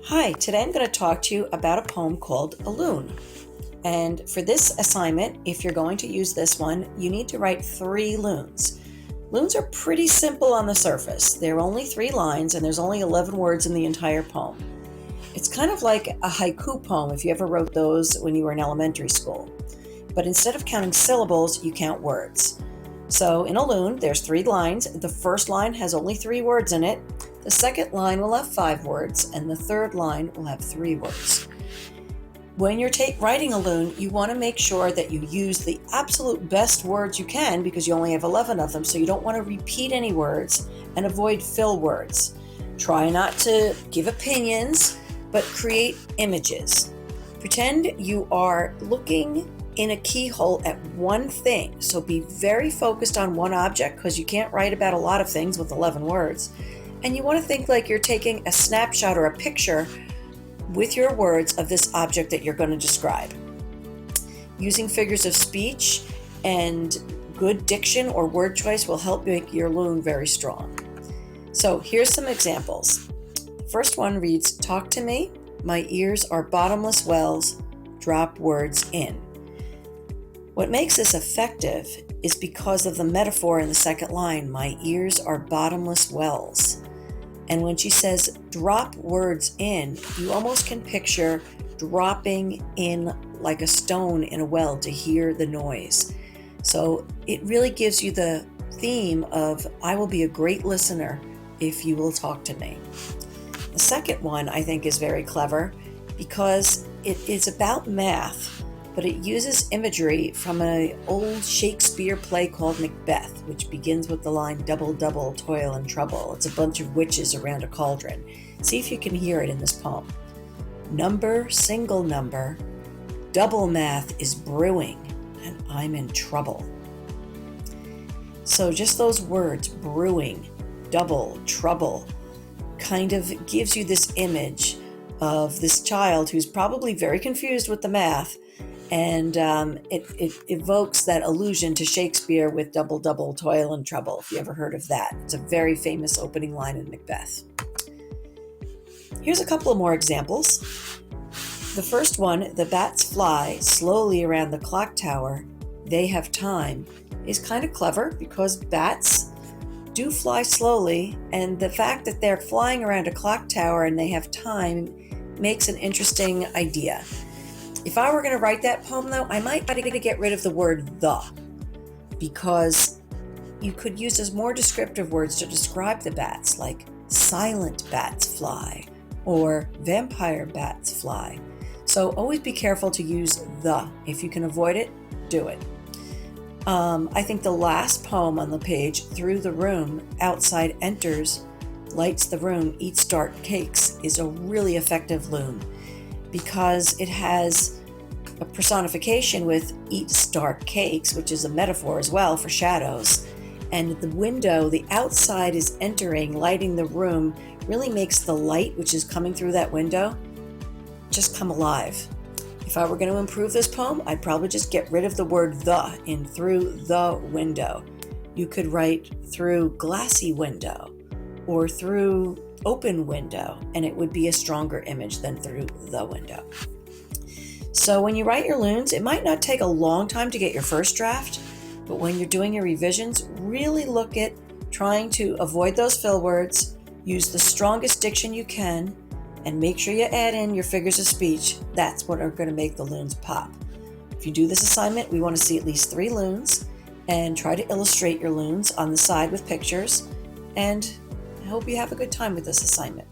Hi, today I'm going to talk to you about a poem called A Loon. And for this assignment, if you're going to use this one, you need to write 3 loons. Loons are pretty simple on the surface. They're only 3 lines and there's only 11 words in the entire poem. It's kind of like a haiku poem if you ever wrote those when you were in elementary school. But instead of counting syllables, you count words. So in a loon, there's 3 lines. The first line has only 3 words in it. The second line will have 5 words, and the third line will have 3 words. When you're writing a loon, you want to make sure that you use the absolute best words you can because you only have 11 of them, so you don't want to repeat any words and avoid fill words. Try not to give opinions, but create images. Pretend you are looking in a keyhole at one thing, so be very focused on one object because you can't write about a lot of things with 11 words. And you want to think like you're taking a snapshot or a picture with your words of this object that you're going to describe. Using figures of speech and good diction or word choice will help make your loon very strong. So here's some examples. First one reads, "Talk to me, my ears are bottomless wells, drop words in." What makes this effective is because of the metaphor in the second line, my ears are bottomless wells. And when she says drop words in, you almost can picture dropping in like a stone in a well to hear the noise. So it really gives you the theme of, I will be a great listener if you will talk to me. The second one I think is very clever because it is about math, but it uses imagery from an old Shakespeare play called Macbeth, which begins with the line, double, double, toil and trouble. It's a bunch of witches around a cauldron. See if you can hear it in this poem. Number, single number, double math is brewing, and I'm in trouble. So just those words, brewing, double, trouble, kind of gives you this image of this child who's probably very confused with the math, and it evokes that allusion to Shakespeare with double, double, toil and trouble, if you ever heard of that. It's a very famous opening line in Macbeth. Here's a couple of more examples. The first one, the bats fly slowly around the clock tower, they have time, is kind of clever because bats do fly slowly, and the fact that they're flying around a clock tower and they have time makes an interesting idea. If I were going to write that poem, though, I might try to get rid of the word the, because you could use as more descriptive words to describe the bats, like silent bats fly or vampire bats fly. So always be careful to use the. If you can avoid it, do it. I think the last poem on the page, through the room, outside enters, lights the room, eats dark cakes, is a really effective loon, because it has a personification with eats dark cakes, which is a metaphor as well for shadows. And the window, the outside is entering, lighting the room, really makes the light, which is coming through that window, just come alive. If I were going to improve this poem, I'd probably just get rid of the word the in through the window. You could write through glassy window or through open window, and it would be a stronger image than through the window. So when you write your loons, it might not take a long time to get your first draft, but when you're doing your revisions, really look at trying to avoid those fill words, use the strongest diction you can, and make sure you add in your figures of speech. That's what are going to make the loons pop. If you do this assignment, we want to see at least 3 loons, and try to illustrate your loons on the side with pictures, and I hope you have a good time with this assignment.